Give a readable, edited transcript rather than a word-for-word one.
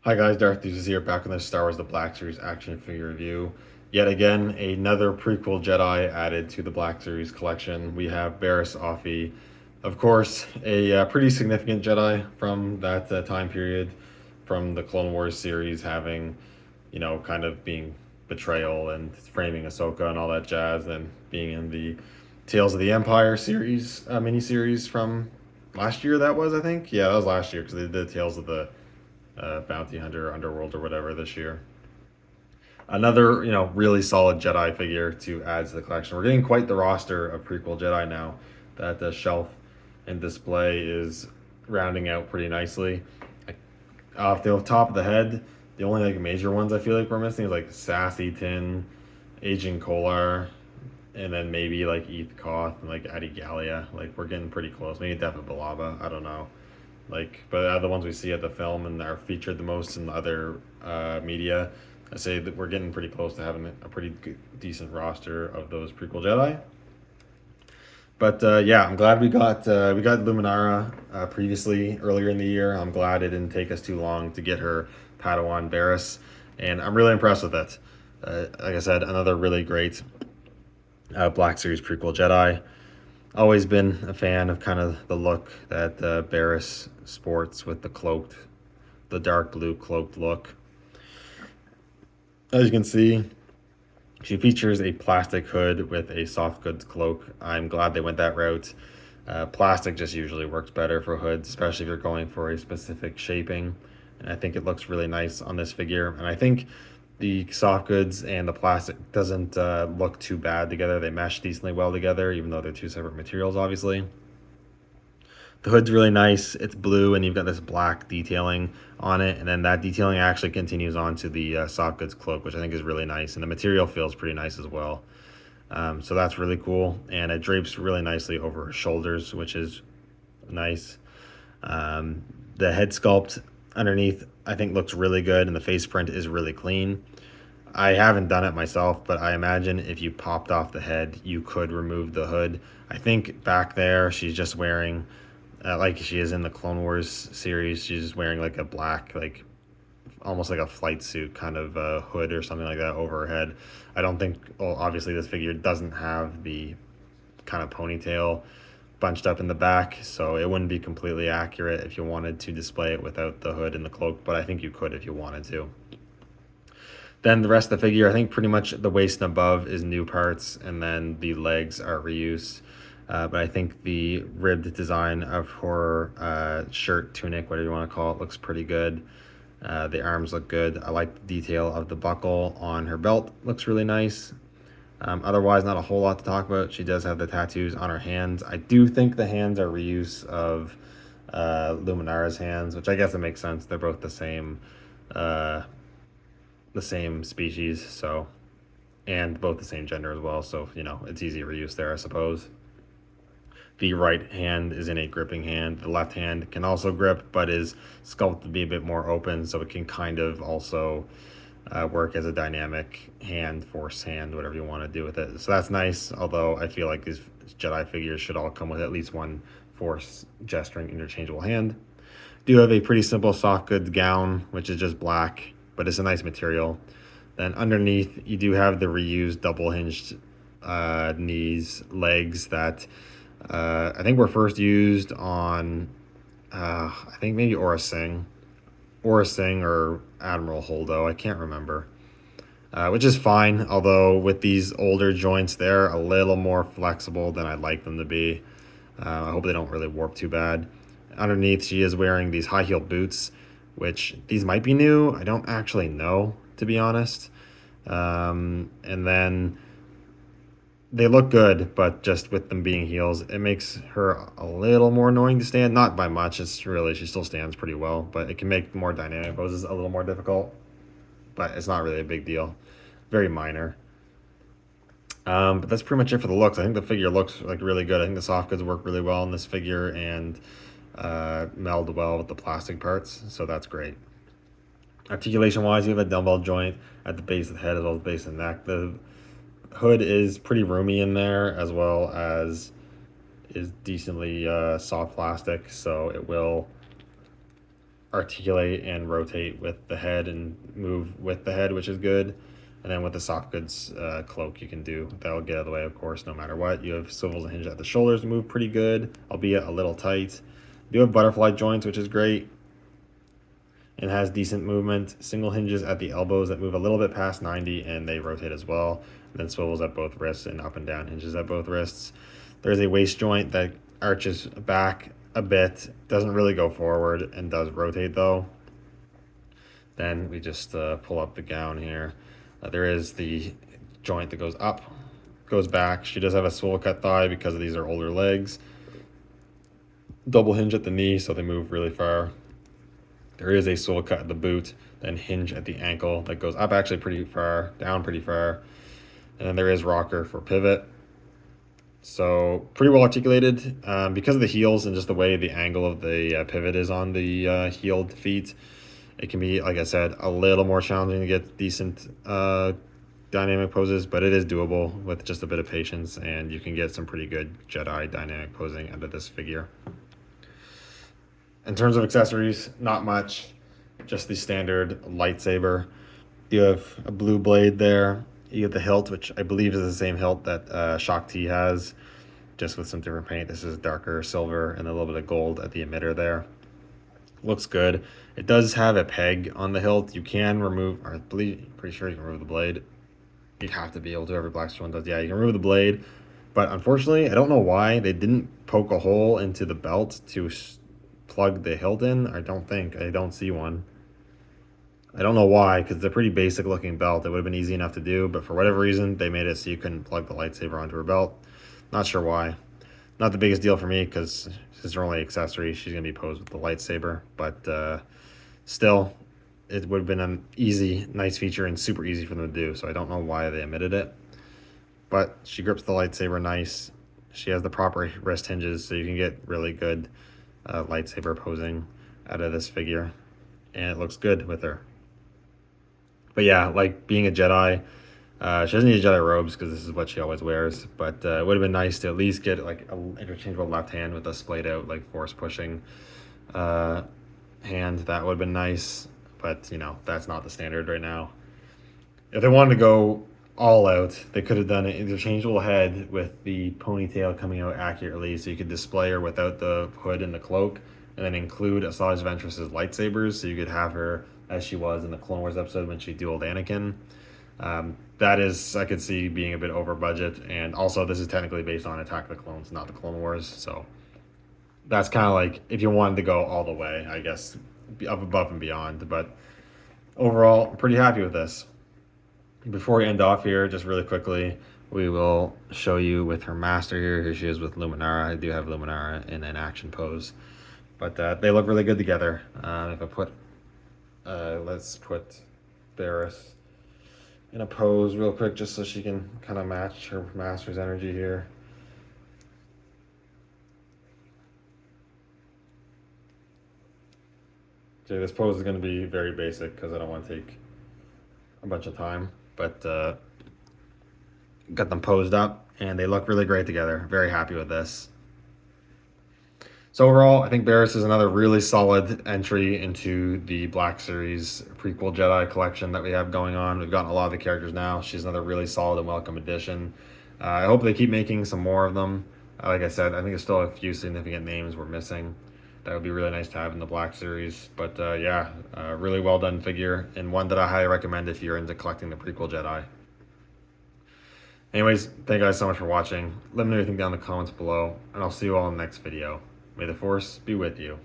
Hi guys, Darth Deuces here, back on the Star Wars The Black Series action figure review. Yet again, another prequel Jedi added to the Black Series collection. We have Bariss Offee, of course, a pretty significant Jedi from that time period, from the Clone Wars series, having, kind of being betrayal and framing Ahsoka and all that jazz, and being in the Tales of the Empire series, miniseries from last year. That was, I think, yeah, that was last year because they did Tales of the Bounty Hunter Underworld or whatever this year. Another, really solid Jedi figure to add to the collection. We're getting quite the roster of prequel Jedi now. That the shelf and display is rounding out pretty nicely. Off the top of the head, the only like major ones I feel like we're missing is like Sassy Tin, Agent Kolar, and then maybe like Eth Koth and like Adi Gallia. Like we're getting pretty close. Maybe Depa Balaba. I don't know. Like, but the ones we see at the film and are featured the most in the other media, I say that we're getting pretty close to having a pretty good, decent roster of those prequel Jedi. But yeah, I'm glad we got Luminara previously earlier in the year. I'm glad it didn't take us too long to get her Padawan Barriss, and I'm really impressed with it. Like I said, another really great Black Series prequel Jedi. Always been a fan of kind of the look that Barriss sports with the dark blue cloaked look. As you can see, she features a plastic hood with a soft goods cloak. I'm glad they went that route. Plastic just usually works better for hoods, especially if you're going for a specific shaping. And I think it looks really nice on this figure. And I think the soft goods and the plastic doesn't look too bad together. They mesh decently well together, even though they're two separate materials, obviously. The hood's really nice. It's blue, and you've got this black detailing on it, and then that detailing actually continues on to the soft goods cloak, which I think is really nice, and the material feels pretty nice as well. So that's really cool, and it drapes really nicely over her shoulders, which is nice. Um, the head sculpt underneath, I think, looks really good, and the face print is really clean. I haven't done it myself, but I imagine if you popped off the head, you could remove the hood. I think back there, she's just wearing, like she is in the Clone Wars series, she's just wearing like a black, like almost like a flight suit kind of hood or something like that over her head. I don't think, well, obviously this figure doesn't have the kind of ponytail bunched up in the back, so it wouldn't be completely accurate if you wanted to display it without the hood and the cloak, but I think you could if you wanted to. Then the rest of the figure, I think pretty much the waist and above is new parts, and then the legs are reuse. But I think the ribbed design of her shirt, tunic, whatever you want to call it, looks pretty good. The arms look good. I like the detail of the buckle on her belt. Looks really nice. Otherwise, not a whole lot to talk about. She does have the tattoos on her hands. I do think the hands are reuse of Luminara's hands, which I guess it makes sense. They're both uh, the same species, so, and both the same gender as well. So it's easy reuse there, I suppose. The right hand is in a gripping hand. The left hand can also grip, but is sculpted to be a bit more open, so it can kind of also work as a dynamic hand, force hand, whatever you want to do with it. So that's nice, although I feel like these Jedi figures should all come with at least one force gesturing interchangeable hand. Do have a pretty simple soft goods gown, which is just black, but it's a nice material. Then underneath, you do have the reused double hinged knees, legs that I think were first used on, I think maybe Aura Singh or Admiral Holdo. I can't remember. Which is fine, although with these older joints, they're a little more flexible than I'd like them to be. I hope they don't really warp too bad. Underneath, she is wearing these high heel boots, which these might be new. I don't actually know, to be honest. And then they look good, but just with them being heels, it makes her a little more annoying to stand. Not by much. It's really, she still stands pretty well, but it can make more dynamic poses a little more difficult. But it's not really a big deal. Very minor. But that's pretty much it for the looks. I think the figure looks like really good. I think the soft goods work really well in this figure and meld well with the plastic parts, so that's great. Articulation wise, you have a dumbbell joint at the base of the head as well as the base of the neck. The hood is pretty roomy in there, as well as is decently soft plastic, so it will articulate and rotate with the head and move with the head, which is good. And then with the soft goods cloak, you can do that'll get out of the way, of course, no matter what. You have swivels and hinges at the shoulders to move pretty good, albeit a little tight. You have butterfly joints, which is great and has decent movement. Single hinges at the elbows that move a little bit past 90 and they rotate as well. And then swivels at both wrists and up and down hinges at both wrists. There's a waist joint that arches back a bit, doesn't really go forward and does rotate though. Then we just pull up the gown here. There is the joint that goes up, goes back. She does have a swivel cut thigh because these are older legs. Double hinge at the knee, so they move really far. There is a swivel cut at the boot, then hinge at the ankle that goes up actually pretty far, down pretty far. And then there is rocker for pivot. So pretty well articulated because of the heels and just the way the angle of the pivot is on the heeled feet. It can be, like I said, a little more challenging to get decent dynamic poses, but it is doable with just a bit of patience, and you can get some pretty good Jedi dynamic posing out of this figure. In terms of accessories, not much, just the standard lightsaber. You have a blue blade there. You get the hilt, which I believe is the same hilt that Shakti has, just with some different paint. This is darker silver and a little bit of gold at the emitter there. Looks good. It does have a peg on the hilt. You can remove, or I believe, pretty sure you can remove the blade. You have to be able to, every Blackstone one does. Yeah, you can remove the blade, but unfortunately, I don't know why they didn't poke a hole into the belt to plug the hilt in. I don't see one. I don't know why, because it's a pretty basic looking belt. It would have been easy enough to do, but for whatever reason, they made it so you couldn't plug the lightsaber onto her belt. Not sure why. Not the biggest deal for me, because since her only accessory, she's going to be posed with the lightsaber. But still, it would have been an easy, nice feature and super easy for them to do. So I don't know why they omitted it. But she grips the lightsaber nice. She has the proper wrist hinges, so you can get really good lightsaber posing out of this figure. And it looks good with her. But yeah, like being a Jedi, she doesn't need Jedi robes because this is what she always wears. But it would have been nice to at least get like an interchangeable left hand with a splayed out like force pushing hand. That would have been nice. But you know, that's not the standard right now. If they wanted to go all out, they could have done an interchangeable head with the ponytail coming out accurately, so you could display her without the hood and the cloak, and then include Asajj Ventress's lightsabers, so you could have her as she was in the Clone Wars episode when she dueled Anakin. That is, I could see being a bit over budget, and also this is technically based on Attack of the Clones, not the Clone Wars, so that's kind of like if you wanted to go all the way, I guess, up above and beyond. But overall, I'm pretty happy with this. Before we end off here, just really quickly, we will show you with her master here. Here she is with Luminara. I do have Luminara in an action pose, but they look really good together. If I put, let's put Bariss in a pose real quick, just so she can kind of match her master's energy here. Okay, this pose is going to be very basic because I don't want to take a bunch of time, but got them posed up and they look really great together. Very happy with this. So overall, I think Bariss is another really solid entry into the Black Series prequel Jedi collection that we have going on. We've gotten a lot of the characters now. She's another really solid and welcome addition. I hope they keep making some more of them. Like I said, I think there's still a few significant names we're missing. That would be really nice to have in the Black Series. But yeah, really well done figure, and one that I highly recommend if you're into collecting the prequel Jedi. Anyways, thank you guys so much for watching. Let me know what you think down in the comments below, and I'll see you all in the next video. May the Force be with you.